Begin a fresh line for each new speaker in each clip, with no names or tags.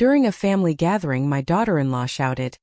During a family gathering, my daughter-in-law shouted,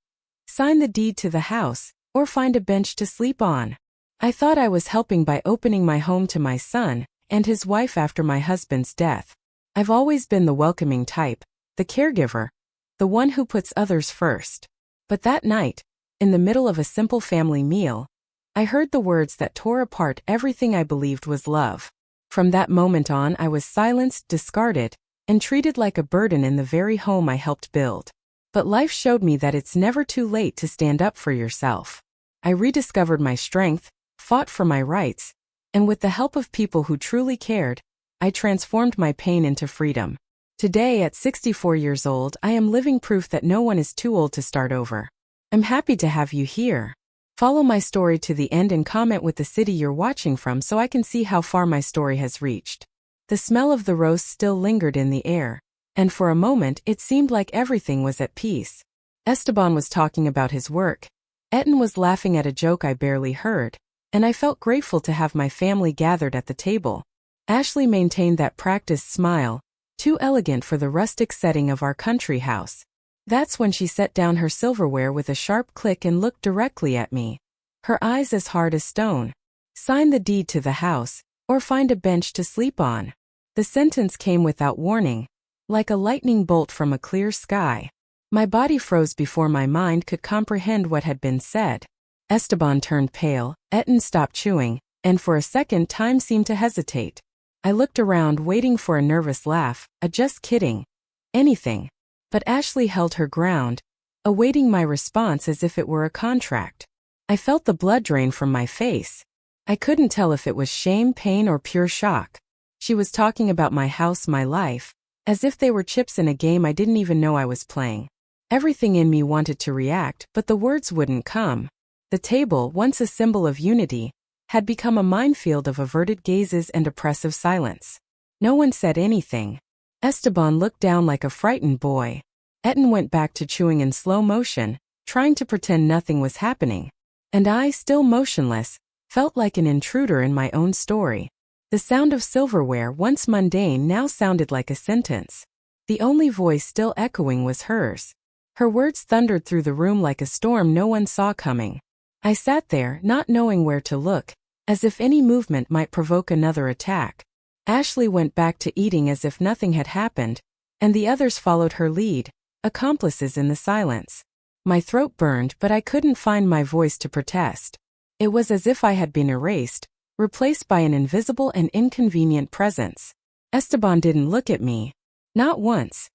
"Sign the deed to the house, or find a bench to sleep on." I thought I was helping by opening my home to my son and his wife after my husband's death. I've always been the welcoming type, the caregiver, the one who puts others first. But that night, in the middle of a simple family meal, I heard the words that tore apart everything I believed was love. From that moment on, I was silenced, discarded, and treated like a burden in the very home I helped build. But life showed me that it's never too late to stand up for yourself. I rediscovered my strength, fought for my rights, and with the help of people who truly cared, I transformed my pain into freedom. Today, at 64 years old, I am living proof that no one is too old to start over. I'm happy to have you here. Follow my story to the end and comment with the city you're watching from so I can see how far my story has reached. The smell of the roast still lingered in the air, and for a moment it seemed like everything was at peace. Esteban was talking about his work. Etten was laughing at a joke I barely heard, and I felt grateful to have my family gathered at the table. Ashley maintained that practiced smile, too elegant for the rustic setting of our country house. That's when she set down her silverware with a sharp click and looked directly at me. Her eyes as hard as stone. "Sign the deed to the house, or find a bench to sleep on." The sentence came without warning, like a lightning bolt from a clear sky. My body froze before my mind could comprehend what had been said. Esteban turned pale, Etten stopped chewing, and for a second time seemed to hesitate. I looked around waiting for a nervous laugh, a "just kidding," anything. But Ashley held her ground, awaiting my response as if it were a contract. I felt the blood drain from my face. I couldn't tell if it was shame, pain, or pure shock. She was talking about my house, my life, as if they were chips in a game I didn't even know I was playing. Everything in me wanted to react, but the words wouldn't come. The table, once a symbol of unity, had become a minefield of averted gazes and oppressive silence. No one said anything. Esteban looked down like a frightened boy. Etten went back to chewing in slow motion, trying to pretend nothing was happening. And I, still motionless, felt like an intruder in my own story. The sound of silverware, once mundane, now sounded like a sentence. The only voice still echoing was hers. Her words thundered through the room like a storm no one saw coming. I sat there, not knowing where to look, as if any movement might provoke another attack. Ashley went back to eating as if nothing had happened, and the others followed her lead, accomplices in the silence. My throat burned, but I couldn't find my voice to protest. It was as if I had been erased, replaced by an invisible and inconvenient presence. Esteban didn't look at me. Not once.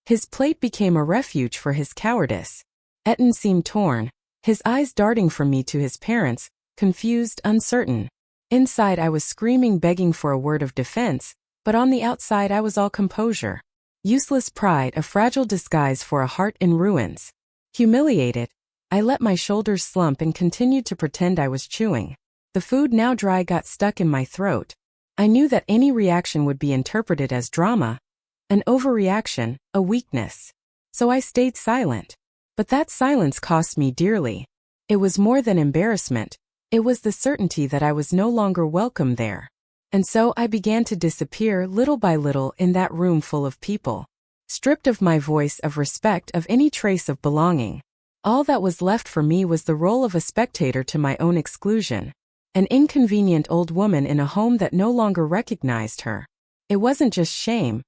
His plate became a refuge for his cowardice. Etten seemed torn, his eyes darting from me to his parents, confused, uncertain. Inside I was screaming, begging for a word of defense, but on the outside I was all composure. Useless pride, a fragile disguise for a heart in ruins. Humiliated, I let my shoulders slump and continued to pretend I was chewing. The food, now dry, got stuck in my throat. I knew that any reaction would be interpreted as drama, an overreaction, a weakness. So I stayed silent. But that silence cost me dearly. It was more than embarrassment. It was the certainty that I was no longer welcome there. And so I began to disappear little by little in that room full of people. Stripped of my voice, of respect, of any trace of belonging. All that was left for me was the role of a spectator to my own exclusion. An inconvenient old woman in a home that no longer recognized her. It wasn't just shame.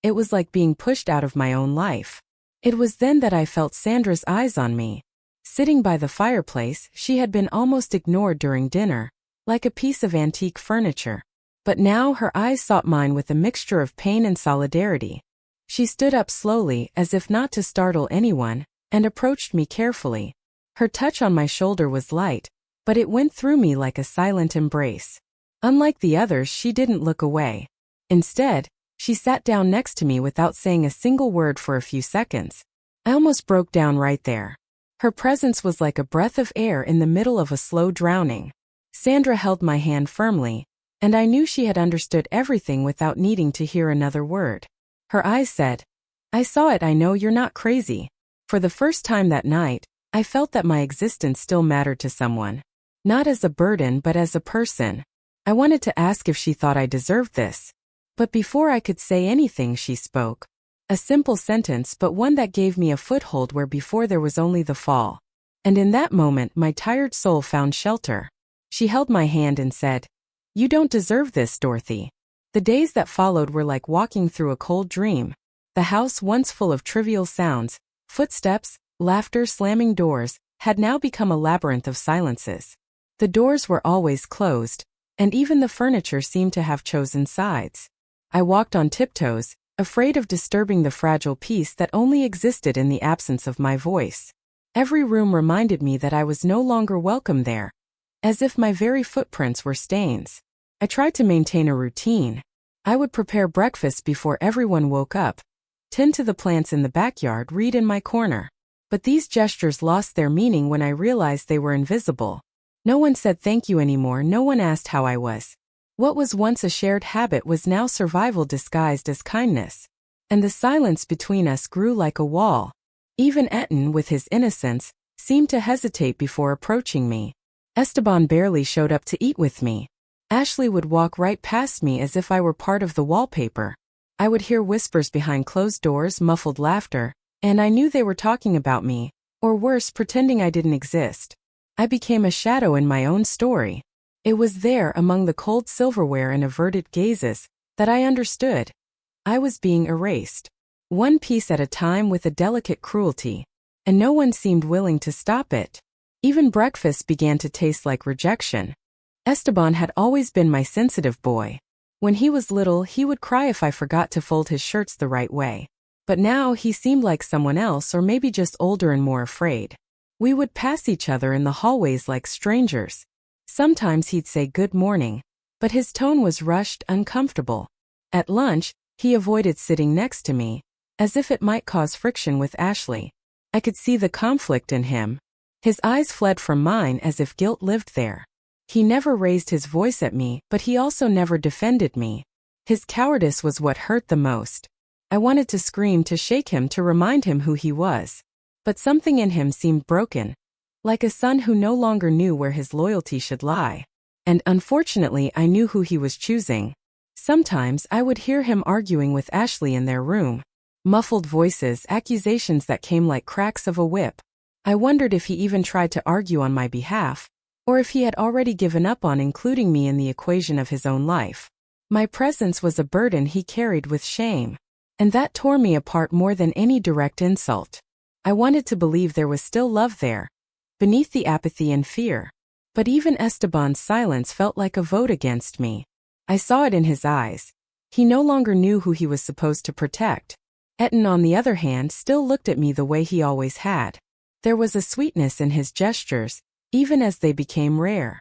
It was like being pushed out of my own life. It was then that I felt Sandra's eyes on me. Sitting by the fireplace, she had been almost ignored during dinner, like a piece of antique furniture. But now her eyes sought mine with a mixture of pain and solidarity. She stood up slowly, as if not to startle anyone, and approached me carefully. Her touch on my shoulder was light, but it went through me like a silent embrace. Unlike the others, she didn't look away. Instead, she sat down next to me without saying a single word for a few seconds. I almost broke down right there. Her presence was like a breath of air in the middle of a slow drowning. Sandra held my hand firmly, and I knew she had understood everything without needing to hear another word. Her eyes said, "I saw it, I know you're not crazy." For the first time that night, I felt that my existence still mattered to someone. Not as a burden but as a person. I wanted to ask if she thought I deserved this. But before I could say anything, she spoke. A simple sentence, but one that gave me a foothold where before there was only the fall. And in that moment my tired soul found shelter. She held my hand and said, "You don't deserve this, Dorothy." The days that followed were like walking through a cold dream. The house, once full of trivial sounds, footsteps, laughter, slamming doors, had now become a labyrinth of silences. The doors were always closed, and even the furniture seemed to have chosen sides. I walked on tiptoes, afraid of disturbing the fragile peace that only existed in the absence of my voice. Every room reminded me that I was no longer welcome there, as if my very footprints were stains. I tried to maintain a routine. I would prepare breakfast before everyone woke up, tend to the plants in the backyard, read in my corner. But these gestures lost their meaning when I realized they were invisible. No one said thank you anymore, no one asked how I was. What was once a shared habit was now survival disguised as kindness. And the silence between us grew like a wall. Even Etten, with his innocence, seemed to hesitate before approaching me. Esteban barely showed up to eat with me. Ashley would walk right past me as if I were part of the wallpaper. I would hear whispers behind closed doors, muffled laughter, and I knew they were talking about me, or worse, pretending I didn't exist. I became a shadow in my own story. It was there, among the cold silverware and averted gazes, that I understood. I was being erased, one piece at a time with a delicate cruelty, and no one seemed willing to stop it. Even breakfast began to taste like rejection. Esteban had always been my sensitive boy. When he was little, he would cry if I forgot to fold his shirts the right way. But now he seemed like someone else, or maybe just older and more afraid. We would pass each other in the hallways like strangers. Sometimes he'd say good morning, but his tone was rushed, uncomfortable. At lunch, he avoided sitting next to me, as if it might cause friction with Ashley. I could see the conflict in him. His eyes fled from mine as if guilt lived there. He never raised his voice at me, but he also never defended me. His cowardice was what hurt the most. I wanted to scream, to shake him, to remind him who he was. But something in him seemed broken, like a son who no longer knew where his loyalty should lie. And unfortunately, I knew who he was choosing. Sometimes I would hear him arguing with Ashley in their room. Muffled voices, accusations that came like cracks of a whip. I wondered if he even tried to argue on my behalf, or if he had already given up on including me in the equation of his own life. My presence was a burden he carried with shame, and that tore me apart more than any direct insult. I wanted to believe there was still love there, beneath the apathy and fear. But even Esteban's silence felt like a vote against me. I saw it in his eyes. He no longer knew who he was supposed to protect. Etten, on the other hand, still looked at me the way he always had. There was a sweetness in his gestures, even as they became rare.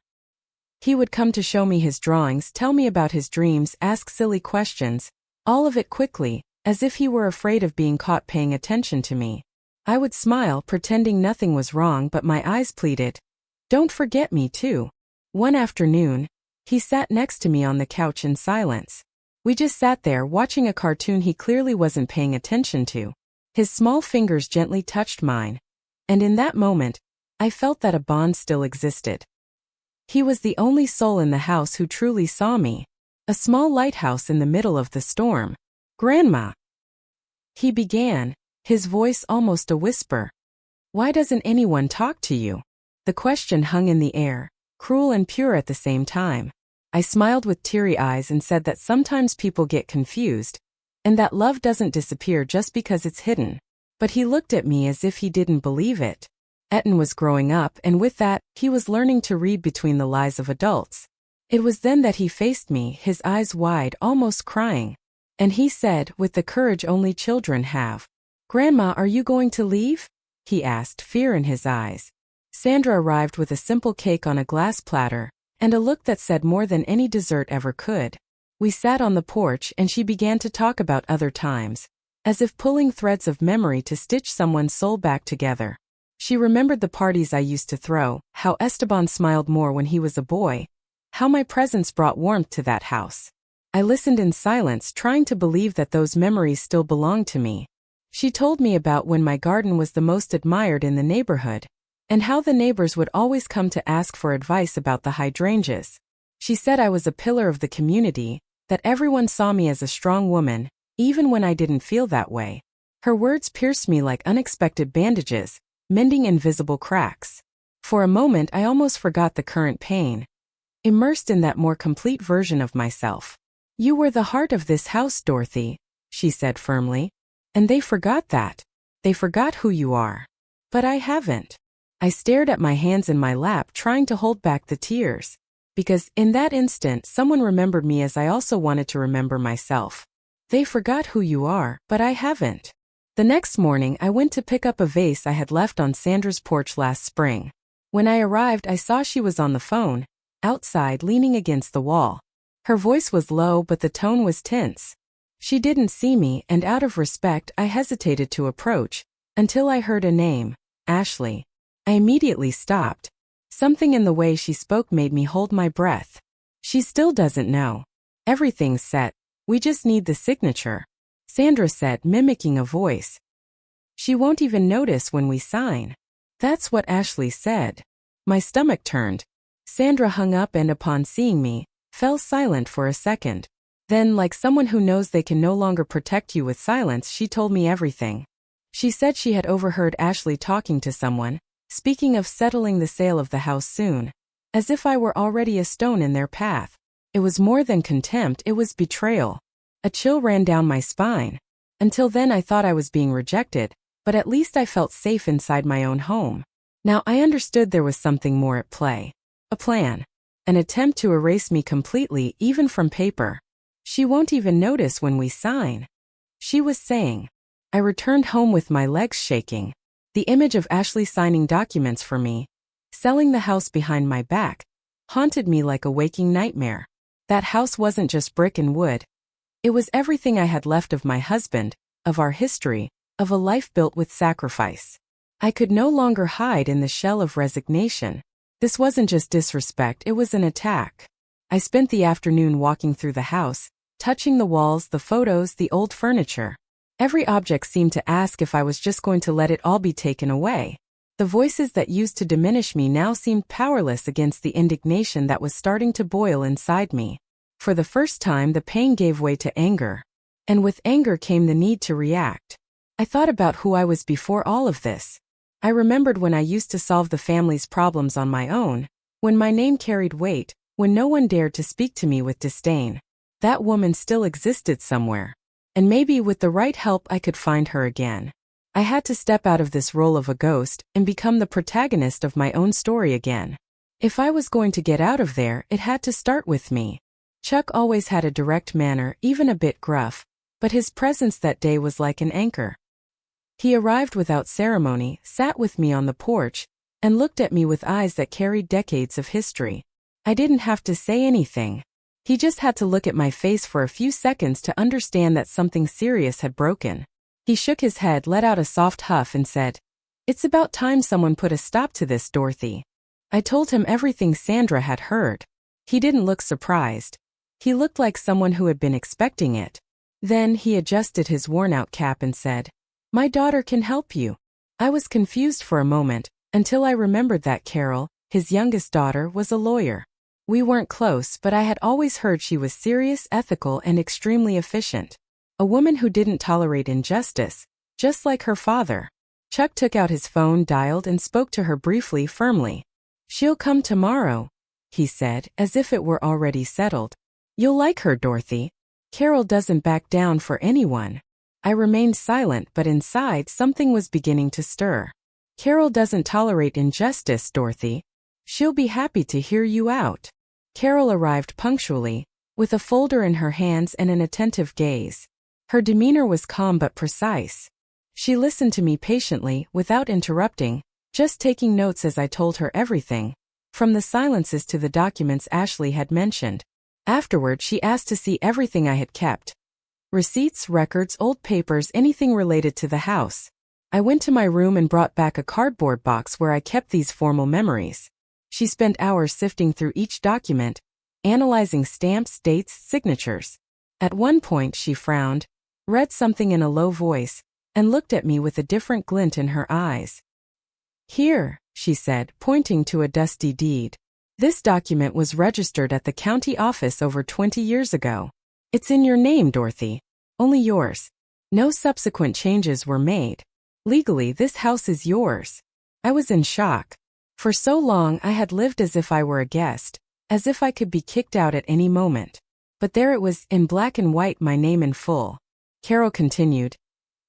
He would come to show me his drawings, tell me about his dreams, ask silly questions, all of it quickly, as if he were afraid of being caught paying attention to me. I would smile, pretending nothing was wrong, but my eyes pleaded, "Don't forget me too." One afternoon, he sat next to me on the couch in silence. We just sat there watching a cartoon he clearly wasn't paying attention to. His small fingers gently touched mine, and in that moment, I felt that a bond still existed. He was the only soul in the house who truly saw me, a small lighthouse in the middle of the storm. "Grandma," he began, his voice almost a whisper. "Why doesn't anyone talk to you?" The question hung in the air, cruel and pure at the same time. I smiled with teary eyes and said that sometimes people get confused, and that love doesn't disappear just because it's hidden. But he looked at me as if he didn't believe it. Etten was growing up, and with that, he was learning to read between the lies of adults. It was then that he faced me, his eyes wide, almost crying. And he said, with the courage only children have, "Grandma, are you going to leave?" he asked, fear in his eyes. Sandra arrived with a simple cake on a glass platter, and a look that said more than any dessert ever could. We sat on the porch and she began to talk about other times, as if pulling threads of memory to stitch someone's soul back together. She remembered the parties I used to throw, how Esteban smiled more when he was a boy, how my presence brought warmth to that house. I listened in silence, trying to believe that those memories still belonged to me. She told me about when my garden was the most admired in the neighborhood, and how the neighbors would always come to ask for advice about the hydrangeas. She said I was a pillar of the community, that everyone saw me as a strong woman, even when I didn't feel that way. Her words pierced me like unexpected bandages, mending invisible cracks. For a moment I almost forgot the current pain, immersed in that more complete version of myself. You were the heart of this house, Dorothy, she said firmly. And they forgot that. They forgot who you are. But I haven't. I stared at my hands in my lap, trying to hold back the tears. Because in that instant someone remembered me as I also wanted to remember myself. They forgot who you are, but I haven't. The next morning I went to pick up a vase I had left on Sandra's porch last spring. When I arrived I saw she was on the phone, outside leaning against the wall. Her voice was low but the tone was tense. She didn't see me and out of respect I hesitated to approach, until I heard a name, Ashley. I immediately stopped. Something in the way she spoke made me hold my breath. She still doesn't know. Everything's set. We just need the signature, Sandra said, mimicking a voice. She won't even notice when we sign. That's what Ashley said. My stomach turned. Sandra hung up and upon seeing me, fell silent for a second. Then, like someone who knows they can no longer protect you with silence, she told me everything. She said she had overheard Ashley talking to someone, speaking of settling the sale of the house soon, as if I were already a stone in their path. It was more than contempt, it was betrayal. A chill ran down my spine. Until then I thought I was being rejected, but at least I felt safe inside my own home. Now I understood there was something more at play. A plan. An attempt to erase me completely, even from paper. She won't even notice when we sign, she was saying. I returned home with my legs shaking. The image of Ashley signing documents for me, selling the house behind my back, haunted me like a waking nightmare. That house wasn't just brick and wood. It was everything I had left of my husband, of our history, of a life built with sacrifice. I could no longer hide in the shell of resignation. This wasn't just disrespect, it was an attack. I spent the afternoon walking through the house, touching the walls, the photos, the old furniture. Every object seemed to ask if I was just going to let it all be taken away. The voices that used to diminish me now seemed powerless against the indignation that was starting to boil inside me. For the first time, the pain gave way to anger. And with anger came the need to react. I thought about who I was before all of this. I remembered when I used to solve the family's problems on my own, when my name carried weight, when no one dared to speak to me with disdain. That woman still existed somewhere. And maybe with the right help I could find her again. I had to step out of this role of a ghost and become the protagonist of my own story again. If I was going to get out of there, it had to start with me. Chuck always had a direct manner, even a bit gruff, but his presence that day was like an anchor. He arrived without ceremony, sat with me on the porch, and looked at me with eyes that carried decades of history. I didn't have to say anything. He just had to look at my face for a few seconds to understand that something serious had broken. He shook his head, let out a soft huff, and said, "It's about time someone put a stop to this, Dorothy." I told him everything Sandra had heard. He didn't look surprised. He looked like someone who had been expecting it. Then he adjusted his worn-out cap and said, "My daughter can help you." I was confused for a moment, until I remembered that Carol, his youngest daughter, was a lawyer. We weren't close, but I had always heard she was serious, ethical, and extremely efficient. A woman who didn't tolerate injustice, just like her father. Chuck took out his phone, dialed, and spoke to her briefly, firmly. "She'll come tomorrow," he said, as if it were already settled. "You'll like her, Dorothy. Carol doesn't back down for anyone." I remained silent, but inside something was beginning to stir. "Carol doesn't tolerate injustice, Dorothy. She'll be happy to hear you out." Carol arrived punctually, with a folder in her hands and an attentive gaze. Her demeanor was calm but precise. She listened to me patiently, without interrupting, just taking notes as I told her everything, from the silences to the documents Ashley had mentioned. Afterward, she asked to see everything I had kept. Receipts, records, old papers, anything related to the house. I went to my room and brought back a cardboard box where I kept these formal memories. She spent hours sifting through each document, analyzing stamps, dates, signatures. At one point she frowned, read something in a low voice, and looked at me with a different glint in her eyes. "Here," she said, pointing to a dusty deed. "This document was registered at the county office over 20 years ago. It's in your name, Dorothy. only yours. No subsequent changes were made. Legally, this house is yours. I was in shock. For so long I had lived as if I were a guest, as if I could be kicked out at any moment. But there it was, in black and white, my name in full. Carol continued,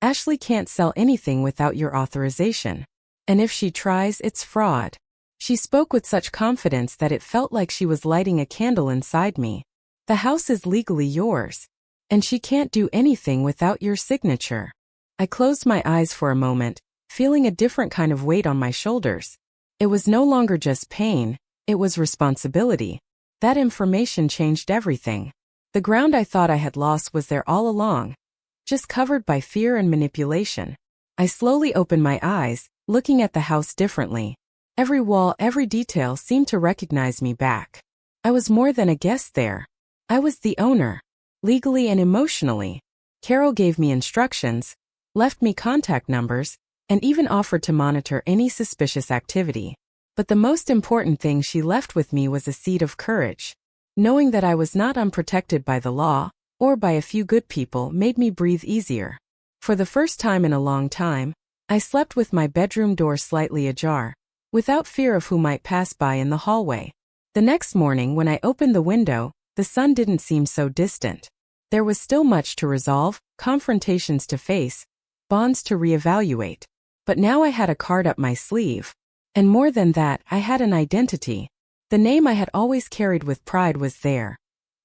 Ashley can't sell anything without your authorization. And if she tries, it's fraud. She spoke with such confidence that it felt like she was lighting a candle inside me. The house is legally yours. And she can't do anything without your signature. I closed my eyes for a moment, feeling a different kind of weight on my shoulders. It was no longer just pain, it was responsibility. That information changed everything. The ground I thought I had lost was there all along, just covered by fear and manipulation. I slowly opened my eyes, looking at the house differently. Every wall, every detail seemed to recognize me back. I was more than a guest there. I was the owner, legally and emotionally. Carol gave me instructions, left me contact numbers, and even offered to monitor any suspicious activity. But the most important thing she left with me was a seed of courage. Knowing that I was not unprotected by the law, or by a few good people, made me breathe easier. For the first time in a long time, I slept with my bedroom door slightly ajar, without fear of who might pass by in the hallway. The next morning when I opened the window, the sun didn't seem so distant. There was still much to resolve, confrontations to face, bonds to reevaluate. But now I had a card up my sleeve. And more than that, I had an identity. The name I had always carried with pride was there,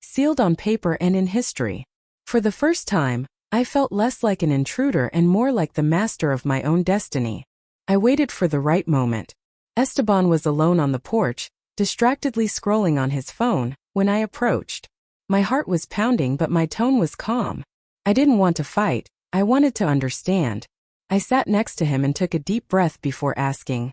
sealed on paper and in history. For the first time, I felt less like an intruder and more like the master of my own destiny. I waited for the right moment. Esteban was alone on the porch, distractedly scrolling on his phone, when I approached. My heart was pounding, but my tone was calm. I didn't want to fight, I wanted to understand. I sat next to him and took a deep breath before asking,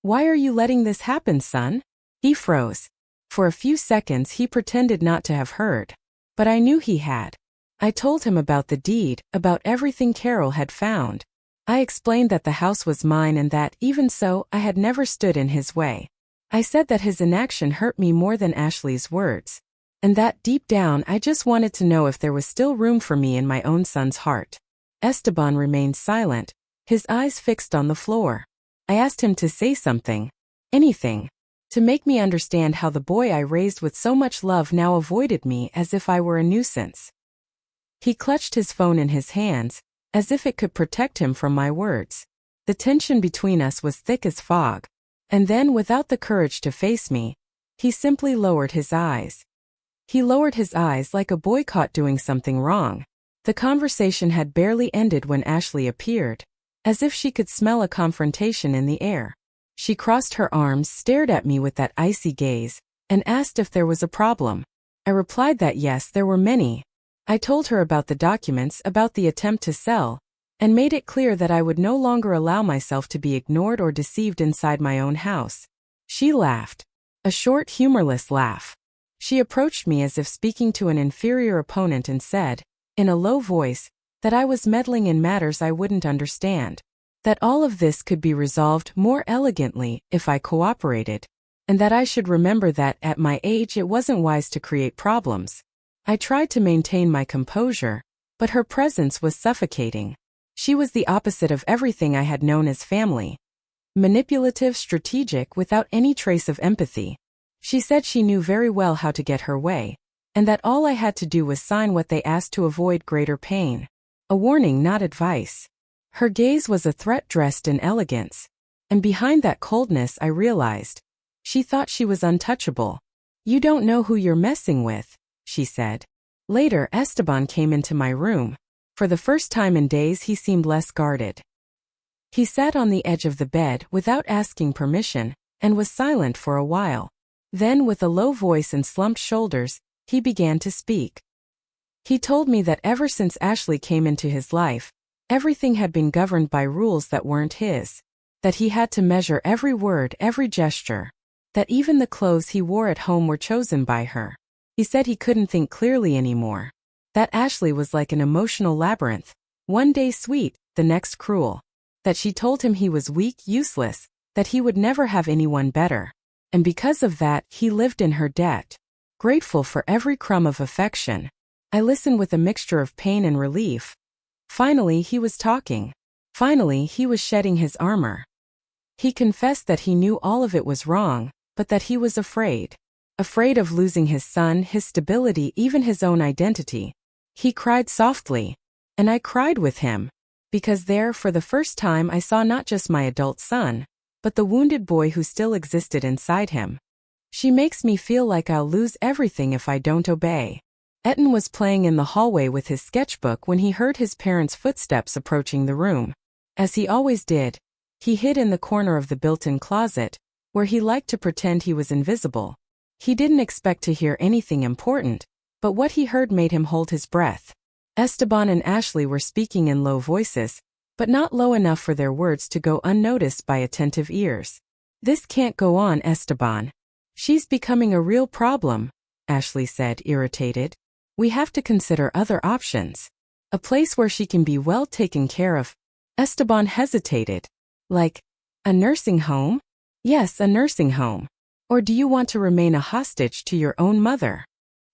"Why are you letting this happen, son?" He froze. For a few seconds he pretended not to have heard. But I knew he had. I told him about the deed, about everything Carol had found. I explained that the house was mine and that, even so, I had never stood in his way. I said that his inaction hurt me more than Ashley's words. And that, deep down, I just wanted to know if there was still room for me in my own son's heart. Esteban remained silent, his eyes fixed on the floor. I asked him to say something, anything, to make me understand how the boy I raised with so much love now avoided me as if I were a nuisance. He clutched his phone in his hands, as if it could protect him from my words. The tension between us was thick as fog. And then, without the courage to face me, he simply lowered his eyes. He lowered his eyes like a boy caught doing something wrong. The conversation had barely ended when Ashley appeared, as if she could smell a confrontation in the air. She crossed her arms, stared at me with that icy gaze, and asked if there was a problem. I replied that yes, there were many. I told her about the documents, about the attempt to sell, and made it clear that I would no longer allow myself to be ignored or deceived inside my own house. She laughed. A short, humorless laugh. She approached me as if speaking to an inferior opponent and said, in a low voice, that I was meddling in matters I wouldn't understand. That all of this could be resolved more elegantly if I cooperated. And that I should remember that, at my age, it wasn't wise to create problems. I tried to maintain my composure, but her presence was suffocating. She was the opposite of everything I had known as family. Manipulative, strategic, without any trace of empathy. She said she knew very well how to get her way, and that all I had to do was sign what they asked to avoid greater pain. A warning, not advice. Her gaze was a threat dressed in elegance. And behind that coldness I realized, she thought she was untouchable. "You don't know who you're messing with," she said. Later, Esteban came into my room. For the first time in days he seemed less guarded. He sat on the edge of the bed without asking permission, and was silent for a while. Then, with a low voice and slumped shoulders, he began to speak. He told me that ever since Ashley came into his life, everything had been governed by rules that weren't his. That he had to measure every word, every gesture. That even the clothes he wore at home were chosen by her. He said he couldn't think clearly anymore. That Ashley was like an emotional labyrinth, one day sweet, the next cruel. That she told him he was weak, useless, that he would never have anyone better. And because of that, he lived in her debt. Grateful for every crumb of affection. I listened with a mixture of pain and relief. Finally, he was talking. Finally, he was shedding his armor. He confessed that he knew all of it was wrong, but that he was afraid. Afraid of losing his son, his stability, even his own identity. He cried softly. And I cried with him. Because there, for the first time, I saw not just my adult son, but the wounded boy who still existed inside him. She makes me feel like I'll lose everything if I don't obey. Etten was playing in the hallway with his sketchbook when he heard his parents' footsteps approaching the room. As he always did, he hid in the corner of the built-in closet, where he liked to pretend he was invisible. He didn't expect to hear anything important, but what he heard made him hold his breath. Esteban and Ashley were speaking in low voices, but not low enough for their words to go unnoticed by attentive ears. "This can't go on, Esteban. She's becoming a real problem," Ashley said, irritated. "We have to consider other options. A place where she can be well taken care of." Esteban hesitated. "Like, a nursing home?" "Yes, a nursing home. Or do you want to remain a hostage to your own mother?"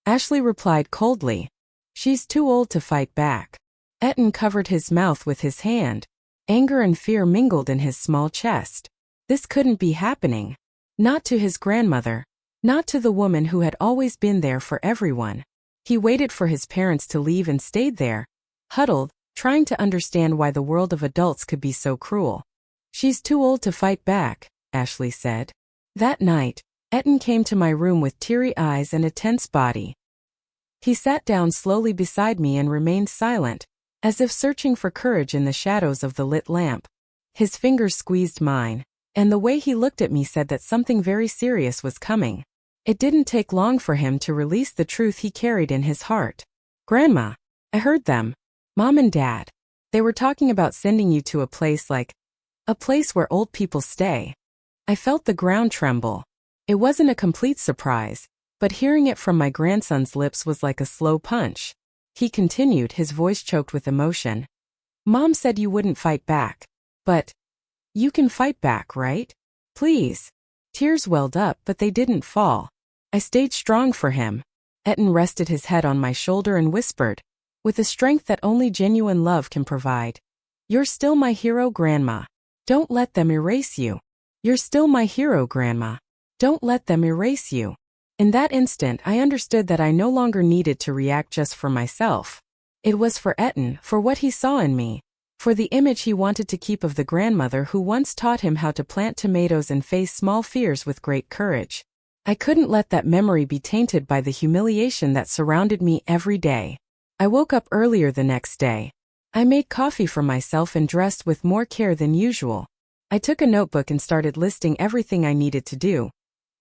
Ashley replied coldly. "She's too old to fight back." Etten covered his mouth with his hand. Anger and fear mingled in his small chest. This couldn't be happening. Not to his grandmother. Not to the woman who had always been there for everyone. He waited for his parents to leave and stayed there, huddled, trying to understand why the world of adults could be so cruel. "She's too old to fight back," Ashley said. That night, Etten came to my room with teary eyes and a tense body. He sat down slowly beside me and remained silent, as if searching for courage in the shadows of the lit lamp. His fingers squeezed mine, and the way he looked at me said that something very serious was coming. It didn't take long for him to release the truth he carried in his heart. "Grandma, I heard them. Mom and Dad. They were talking about sending you to a place where old people stay." I felt the ground tremble. It wasn't a complete surprise, but hearing it from my grandson's lips was like a slow punch. He continued, his voice choked with emotion. "Mom said you wouldn't fight back. But you can fight back, right? Please." Tears welled up, but they didn't fall. I stayed strong for him. Etten rested his head on my shoulder and whispered, with a strength that only genuine love can provide, "You're still my hero, Grandma. Don't let them erase you. You're still my hero, Grandma. Don't let them erase you." In that instant, I understood that I no longer needed to react just for myself. It was for Etten, for what he saw in me, for the image he wanted to keep of the grandmother who once taught him how to plant tomatoes and face small fears with great courage. I couldn't let that memory be tainted by the humiliation that surrounded me every day. I woke up earlier the next day. I made coffee for myself and dressed with more care than usual. I took a notebook and started listing everything I needed to do.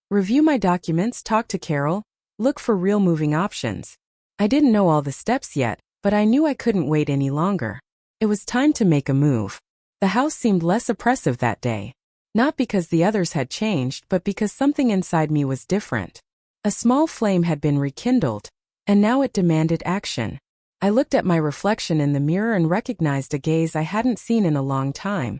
Review my documents, talk to Carol, look for real moving options. I didn't know all the steps yet, but I knew I couldn't wait any longer. It was time to make a move. The house seemed less oppressive that day. Not because the others had changed, but because something inside me was different. A small flame had been rekindled, and now it demanded action. I looked at my reflection in the mirror and recognized a gaze I hadn't seen in a long time.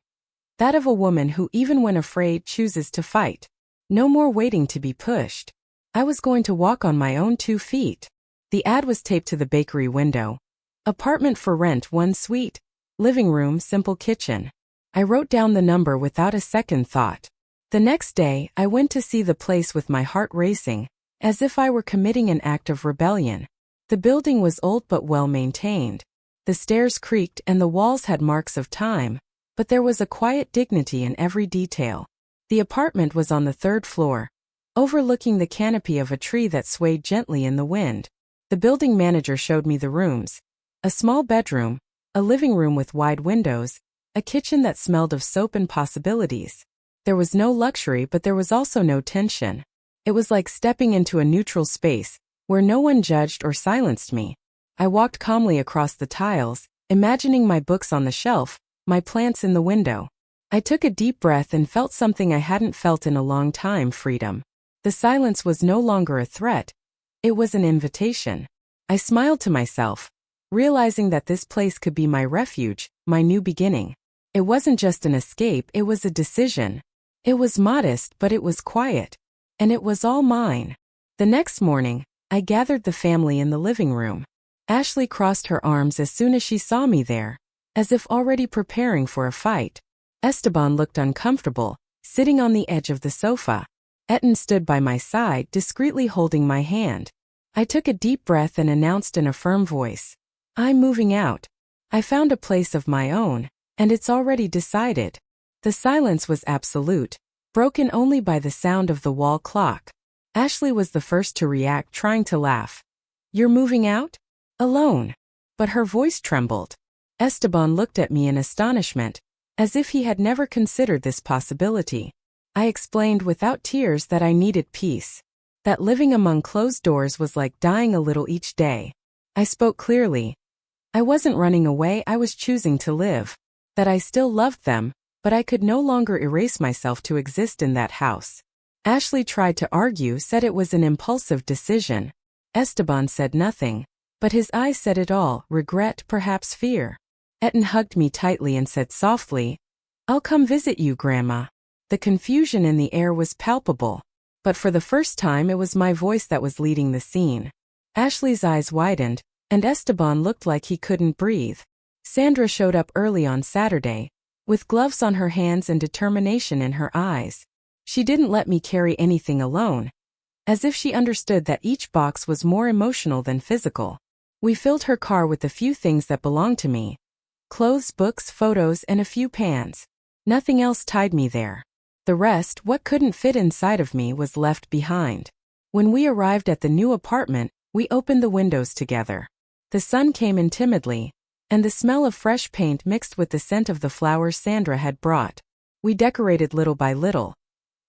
That of a woman who, even when afraid, chooses to fight. No more waiting to be pushed. I was going to walk on my own 2 feet. The ad was taped to the bakery window. Apartment for rent, 1 suite. Living room, simple kitchen. I wrote down the number without a second thought. The next day, I went to see the place with my heart racing, as if I were committing an act of rebellion. The building was old but well maintained. The stairs creaked and the walls had marks of time, but there was a quiet dignity in every detail. The apartment was on the 3rd floor, overlooking the canopy of a tree that swayed gently in the wind. The building manager showed me the rooms. A small bedroom, a living room with wide windows, a kitchen that smelled of soap and possibilities. There was no luxury, but there was also no tension. It was like stepping into a neutral space, where no one judged or silenced me. I walked calmly across the tiles, imagining my books on the shelf, my plants in the window. I took a deep breath and felt something I hadn't felt in a long time: freedom. The silence was no longer a threat. It was an invitation. I smiled to myself, realizing that this place could be my refuge, my new beginning. It wasn't just an escape, it was a decision. It was modest, but it was quiet. And it was all mine. The next morning, I gathered the family in the living room. Ashley crossed her arms as soon as she saw me there, as if already preparing for a fight. Esteban looked uncomfortable, sitting on the edge of the sofa. Etten stood by my side, discreetly holding my hand. I took a deep breath and announced in a firm voice, "I'm moving out. I found a place of my own, and it's already decided." The silence was absolute, broken only by the sound of the wall clock. Ashley was the first to react, trying to laugh. "You're moving out? Alone?" But her voice trembled. Esteban looked at me in astonishment, as if he had never considered this possibility. I explained without tears that I needed peace, that living among closed doors was like dying a little each day. I spoke clearly. I wasn't running away, I was choosing to live, that I still loved them, but I could no longer erase myself to exist in that house. Ashley tried to argue, said it was an impulsive decision. Esteban said nothing, but his eyes said it all, regret, perhaps fear. Etten hugged me tightly and said softly, "I'll come visit you, Grandma." The confusion in the air was palpable, but for the first time it was my voice that was leading the scene. Ashley's eyes widened, and Esteban looked like he couldn't breathe. Sandra showed up early on Saturday, with gloves on her hands and determination in her eyes. She didn't let me carry anything alone, as if she understood that each box was more emotional than physical. We filled her car with the few things that belonged to me: clothes, books, photos, and a few pans. Nothing else tied me there. The rest, what couldn't fit inside of me, was left behind. When we arrived at the new apartment, we opened the windows together. The sun came in timidly, and the smell of fresh paint mixed with the scent of the flowers Sandra had brought. We decorated little by little.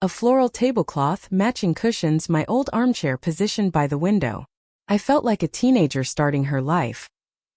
A floral tablecloth, matching cushions, my old armchair positioned by the window. I felt like a teenager starting her life,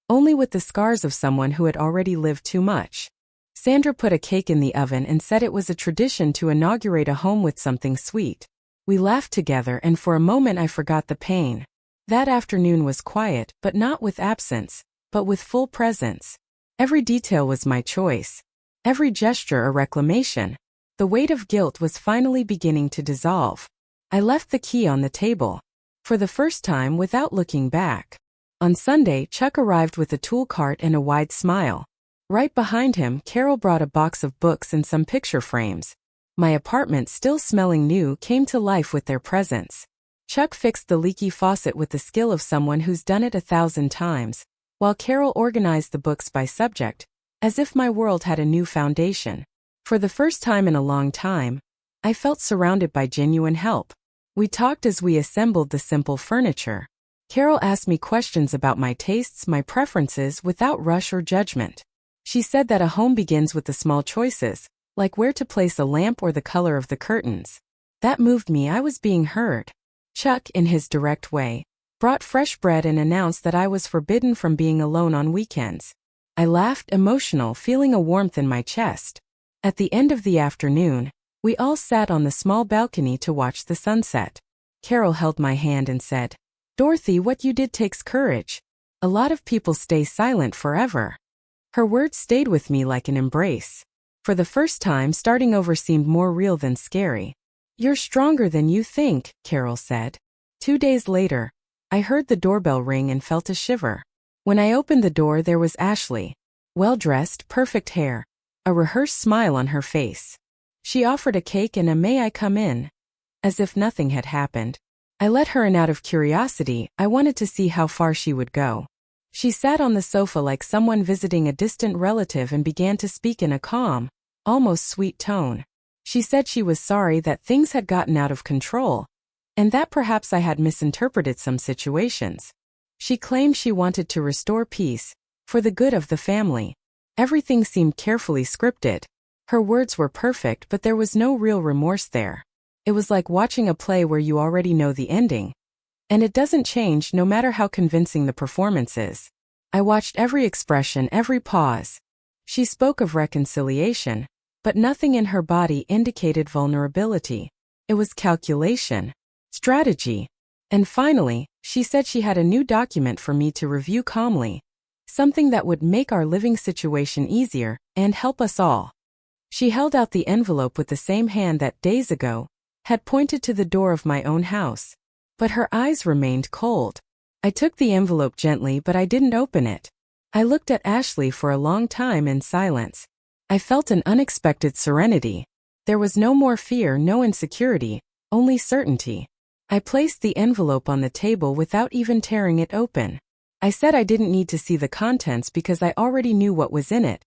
only with the scars of someone who had already lived too much. Sandra put a cake in the oven and said it was a tradition to inaugurate a home with something sweet. We laughed together, and for a moment I forgot the pain. That afternoon was quiet, but not with absence, but with full presence. Every detail was my choice, every gesture a reclamation. The weight of guilt was finally beginning to dissolve. I left the key on the table, for the first time without looking back. On Sunday, Chuck arrived with a tool cart and a wide smile. Right behind him, Carol brought a box of books and some picture frames. My apartment, still smelling new, came to life with their presence. Chuck fixed the leaky faucet with the skill of someone who's done it 1,000 times, while Carol organized the books by subject, as if my world had a new foundation. For the first time in a long time, I felt surrounded by genuine help. We talked as we assembled the simple furniture. Carol asked me questions about my tastes, my preferences, without rush or judgment. She said that a home begins with the small choices, like where to place a lamp or the color of the curtains. That moved me. I was being heard. Chuck, in his direct way, brought fresh bread and announced that I was forbidden from being alone on weekends. I laughed, emotional, feeling a warmth in my chest. At the end of the afternoon, we all sat on the small balcony to watch the sunset. Carol held my hand and said, "Dorothy, what you did takes courage. A lot of people stay silent forever." Her words stayed with me like an embrace. For the first time, starting over seemed more real than scary. "You're stronger than you think," Carol said. 2 days later, I heard the doorbell ring and felt a shiver. When I opened the door, there was Ashley. Well-dressed, perfect hair, a rehearsed smile on her face. She offered a cake and a "may I come in?" as if nothing had happened. I let her in out of curiosity. I wanted to see how far she would go. She sat on the sofa like someone visiting a distant relative and began to speak in a calm, almost sweet tone. She said she was sorry that things had gotten out of control, and that perhaps I had misinterpreted some situations. She claimed she wanted to restore peace, for the good of the family. Everything seemed carefully scripted. Her words were perfect, but there was no real remorse there. It was like watching a play where you already know the ending, and it doesn't change no matter how convincing the performance is. I watched every expression, every pause. She spoke of reconciliation, but nothing in her body indicated vulnerability. It was calculation, strategy. And finally, she said she had a new document for me to review calmly, something that would make our living situation easier and help us all. She held out the envelope with the same hand that days ago had pointed to the door of my own house, but her eyes remained cold. I took the envelope gently, but I didn't open it. I looked at Ashley for a long time in silence. I felt an unexpected serenity. There was no more fear, no insecurity, only certainty. I placed the envelope on the table without even tearing it open. I said I didn't need to see the contents because I already knew what was in it.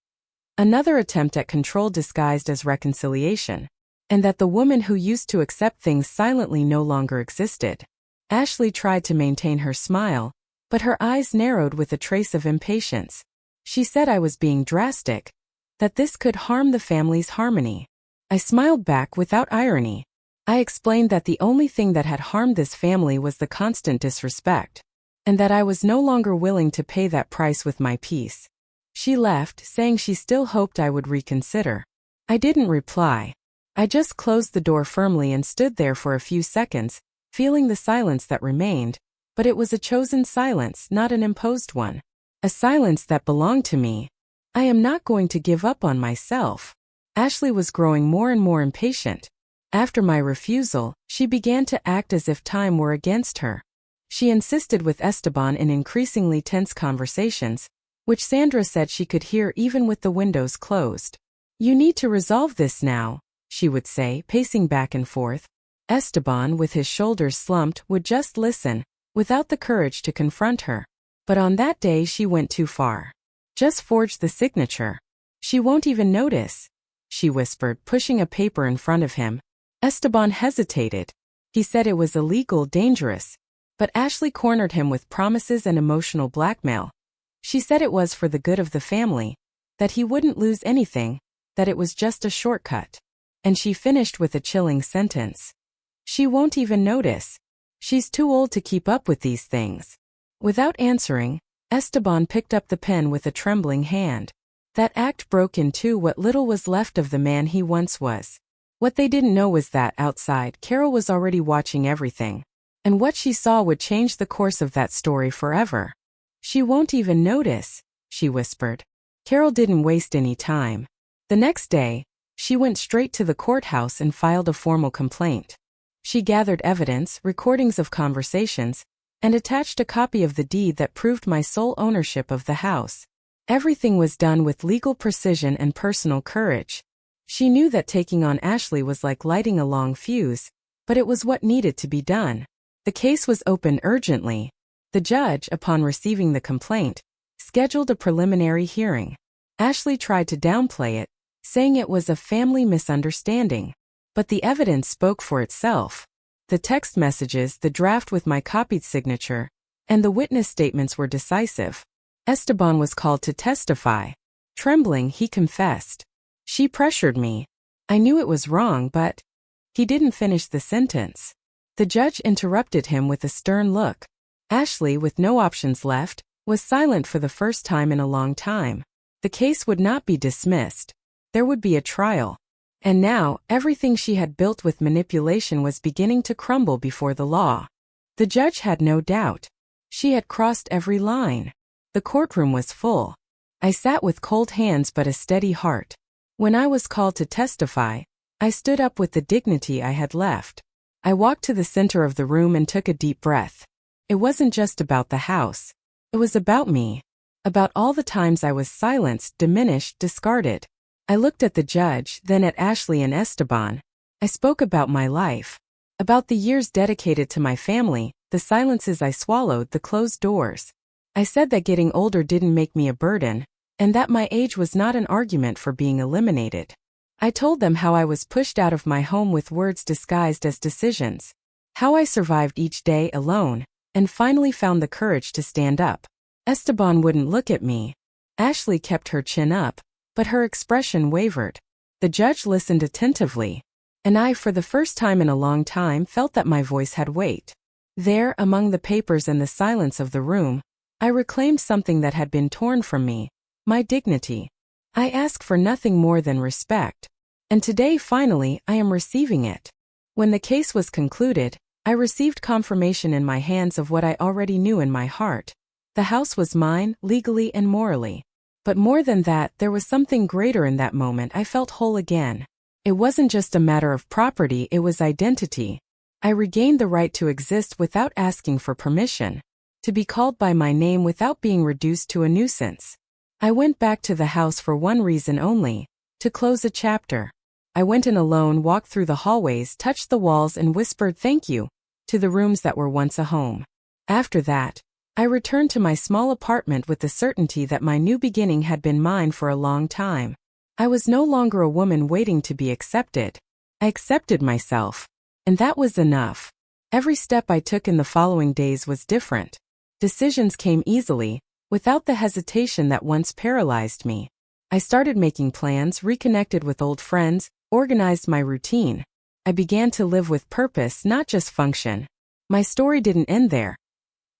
Another attempt at control disguised as reconciliation. And that the woman who used to accept things silently no longer existed. Ashley tried to maintain her smile, but her eyes narrowed with a trace of impatience. She said I was being drastic, that this could harm the family's harmony. I smiled back without irony. I explained that the only thing that had harmed this family was the constant disrespect, and that I was no longer willing to pay that price with my peace. She left, saying she still hoped I would reconsider. I didn't reply. I just closed the door firmly and stood there for a few seconds, feeling the silence that remained, but it was a chosen silence, not an imposed one. A silence that belonged to me. I am not going to give up on myself. Ashley was growing more and more impatient. After my refusal, she began to act as if time were against her. She insisted with Esteban in increasingly tense conversations, which Sandra said she could hear even with the windows closed. "You need to resolve this now," she would say, pacing back and forth. Esteban, with his shoulders slumped, would just listen, without the courage to confront her. But on that day she went too far. "Just forge the signature. She won't even notice," she whispered, pushing a paper in front of him. Esteban hesitated. He said it was illegal, dangerous. But Ashley cornered him with promises and emotional blackmail. She said it was for the good of the family, that he wouldn't lose anything, that it was just a shortcut. And she finished with a chilling sentence. "She won't even notice. She's too old to keep up with these things." Without answering, Esteban picked up the pen with a trembling hand. That act broke in two what little was left of the man he once was. What they didn't know was that, outside, Carol was already watching everything. And what she saw would change the course of that story forever. "She won't even notice," she whispered. Carol didn't waste any time. The next day, she went straight to the courthouse and filed a formal complaint. She gathered evidence, recordings of conversations, and attached a copy of the deed that proved my sole ownership of the house. Everything was done with legal precision and personal courage. She knew that taking on Ashley was like lighting a long fuse, but it was what needed to be done. The case was opened urgently. The judge, upon receiving the complaint, scheduled a preliminary hearing. Ashley tried to downplay it, saying it was a family misunderstanding. But the evidence spoke for itself. The text messages, the draft with my copied signature, and the witness statements were decisive. Esteban was called to testify. Trembling, he confessed. "She pressured me. I knew it was wrong, but—" He didn't finish the sentence. The judge interrupted him with a stern look. Ashley, with no options left, was silent for the first time in a long time. The case would not be dismissed. There would be a trial. And now, everything she had built with manipulation was beginning to crumble before the law. The judge had no doubt. She had crossed every line. The courtroom was full. I sat with cold hands but a steady heart. When I was called to testify, I stood up with the dignity I had left. I walked to the center of the room and took a deep breath. It wasn't just about the house. It was about me. About all the times I was silenced, diminished, discarded. I looked at the judge, then at Ashley and Esteban. I spoke about my life. About the years dedicated to my family, the silences I swallowed, the closed doors. I said that getting older didn't make me a burden, and that my age was not an argument for being eliminated. I told them how I was pushed out of my home with words disguised as decisions. How I survived each day alone, and finally found the courage to stand up. Esteban wouldn't look at me. Ashley kept her chin up, but her expression wavered. The judge listened attentively, and I, for the first time in a long time, felt that my voice had weight. There, among the papers and the silence of the room, I reclaimed something that had been torn from me, my dignity. I asked for nothing more than respect, and today, finally, I am receiving it. When the case was concluded, I received confirmation in my hands of what I already knew in my heart. The house was mine, legally and morally. But more than that, there was something greater in that moment. I felt whole again. It wasn't just a matter of property, it was identity. I regained the right to exist without asking for permission. to be called by my name without being reduced to a nuisance. I went back to the house for one reason only, to close a chapter. I went in alone, walked through the hallways, touched the walls and whispered thank you to the rooms that were once a home. After that, I returned to my small apartment with the certainty that my new beginning had been mine for a long time. I was no longer a woman waiting to be accepted. I accepted myself. And that was enough. Every step I took in the following days was different. Decisions came easily, without the hesitation that once paralyzed me. I started making plans, reconnected with old friends, organized my routine. I began to live with purpose, not just function. My story didn't end there.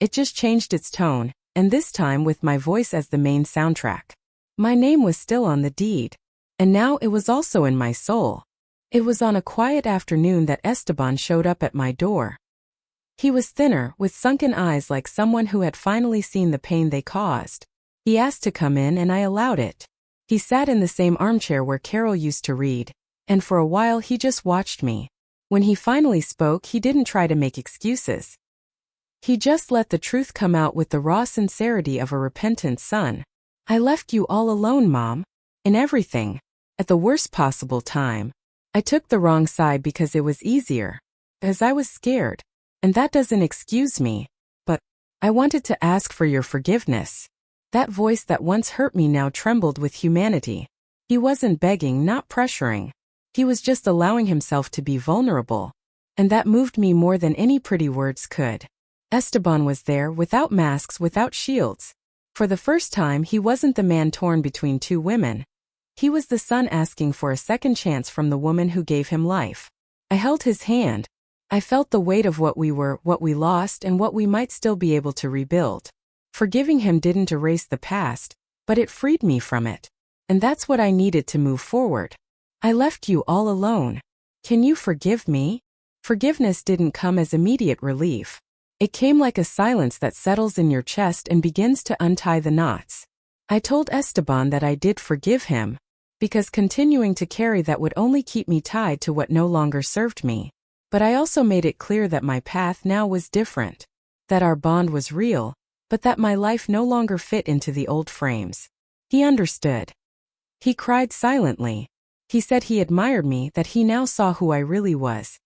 It just changed its tone, and this time with my voice as the main soundtrack. My name was still on the deed. And now it was also in my soul. It was on a quiet afternoon that Esteban showed up at my door. He was thinner, with sunken eyes like someone who had finally seen the pain they caused. He asked to come in and I allowed it. He sat in the same armchair where Carol used to read, and for a while he just watched me. When he finally spoke, he didn't try to make excuses. He just let the truth come out with the raw sincerity of a repentant son. I left you all alone, Mom. In everything. At the worst possible time. I took the wrong side because it was easier. As I was scared. And that doesn't excuse me. But I wanted to ask for your forgiveness. That voice that once hurt me now trembled with humanity. He wasn't begging, not pressuring. He was just allowing himself to be vulnerable. And that moved me more than any pretty words could. Esteban was there, without masks, without shields. For the first time, he wasn't the man torn between two women. He was the son asking for a second chance from the woman who gave him life. I held his hand. I felt the weight of what we were, what we lost, and what we might still be able to rebuild. Forgiving him didn't erase the past, but it freed me from it. And that's what I needed to move forward. I left you all alone. Can you forgive me? Forgiveness didn't come as immediate relief. It came like a silence that settles in your chest and begins to untie the knots. I told Esteban that I did forgive him, because continuing to carry that would only keep me tied to what no longer served me. But I also made it clear that my path now was different, that our bond was real, but that my life no longer fit into the old frames. He understood. He cried silently. He said he admired me, that he now saw who I really was.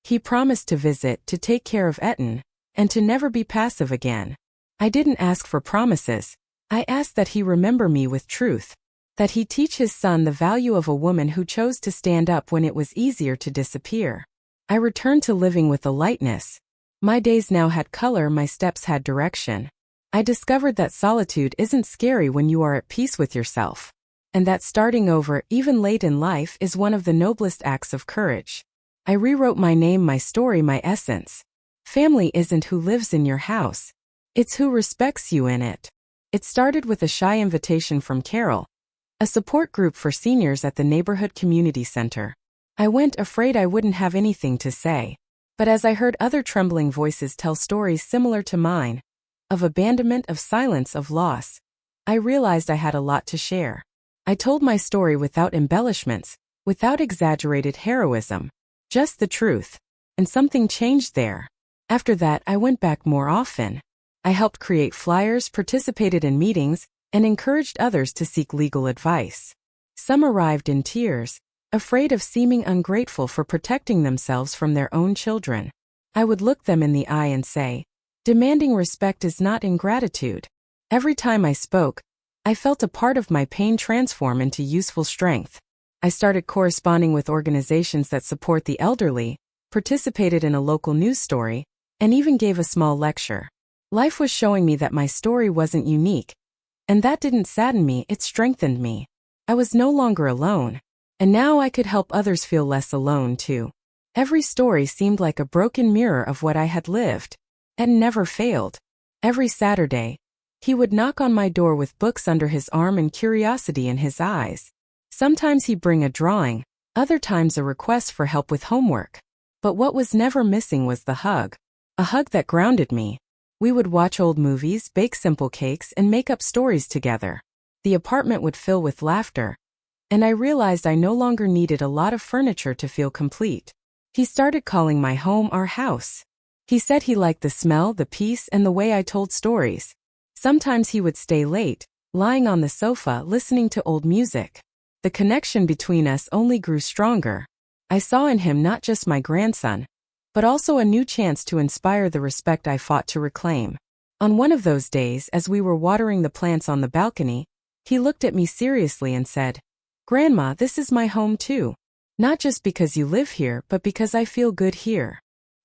He promised to visit, to take care of Etten, and to never be passive again. I didn't ask for promises. I asked that he remember me with truth, that he teach his son the value of a woman who chose to stand up when it was easier to disappear. I returned to living with a lightness. My days now had color, my steps had direction. I discovered that solitude isn't scary when you are at peace with yourself, and that starting over, even late in life, is one of the noblest acts of courage. I rewrote my name, my story, my essence. Family isn't who lives in your house. It's who respects you in it. It started with a shy invitation from Carol, a support group for seniors at the neighborhood community center. I went afraid I wouldn't have anything to say. But as I heard other trembling voices tell stories similar to mine, of abandonment, of silence, of loss, I realized I had a lot to share. I told my story without embellishments, without exaggerated heroism, just the truth. And something changed there. After that, I went back more often. I helped create flyers, participated in meetings, and encouraged others to seek legal advice. Some arrived in tears, afraid of seeming ungrateful for protecting themselves from their own children. I would look them in the eye and say, demanding respect is not ingratitude. Every time I spoke, I felt a part of my pain transform into useful strength. I started corresponding with organizations that support the elderly, participated in a local news story, and even gave a small lecture. Life was showing me that my story wasn't unique. And that didn't sadden me, it strengthened me. I was no longer alone. And now I could help others feel less alone too. Every story seemed like a broken mirror of what I had lived. And never failed. Every Saturday, he would knock on my door with books under his arm and curiosity in his eyes. Sometimes he'd bring a drawing, other times a request for help with homework. But what was never missing was the hug. A hug that grounded me. We would watch old movies, bake simple cakes, and make up stories together. The apartment would fill with laughter. And I realized I no longer needed a lot of furniture to feel complete. He started calling my home our house. He said he liked the smell, the peace, and the way I told stories. Sometimes he would stay late, lying on the sofa listening to old music. The connection between us only grew stronger. I saw in him not just my grandson, but also a new chance to inspire the respect I fought to reclaim. On one of those days, as we were watering the plants on the balcony, he looked at me seriously and said, "Grandma, this is my home too. Not just because you live here, but because I feel good here."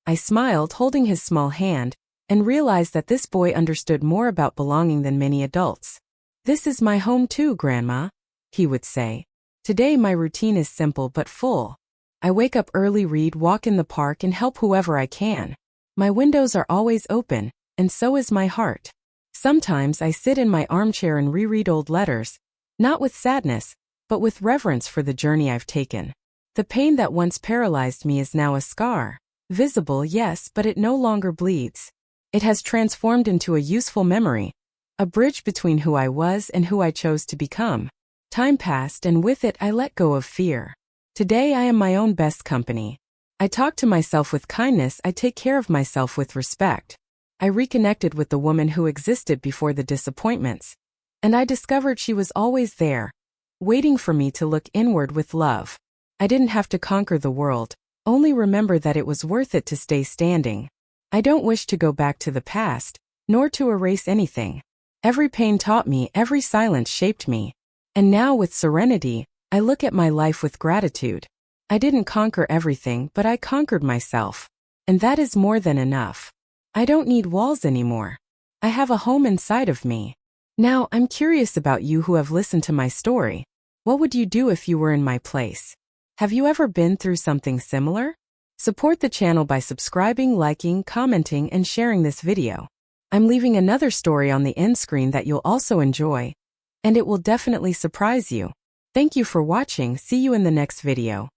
I smiled, holding his small hand, and realized that this boy understood more about belonging than many adults. "This is my home too, Grandma," he would say. "Today my routine is simple but full. I wake up early, read, walk in the park, and help whoever I can. My windows are always open, and so is my heart. Sometimes I sit in my armchair and reread old letters, not with sadness, but with reverence for the journey I've taken. The pain that once paralyzed me is now a scar. Visible, yes, but it no longer bleeds. It has transformed into a useful memory, a bridge between who I was and who I chose to become. Time passed, and with it I let go of fear. Today I am my own best company. I talk to myself with kindness, I take care of myself with respect. I reconnected with the woman who existed before the disappointments, and I discovered she was always there, waiting for me to look inward with love. I didn't have to conquer the world, only remember that it was worth it to stay standing. I don't wish to go back to the past, nor to erase anything. Every pain taught me, every silence shaped me. And now with serenity, I look at my life with gratitude. I didn't conquer everything, but I conquered myself. And that is more than enough. I don't need walls anymore. I have a home inside of me. Now, I'm curious about you who have listened to my story. What would you do if you were in my place? Have you ever been through something similar? Support the channel by subscribing, liking, commenting, and sharing this video. I'm leaving another story on the end screen that you'll also enjoy, and it will definitely surprise you. Thank you for watching. See you in the next video.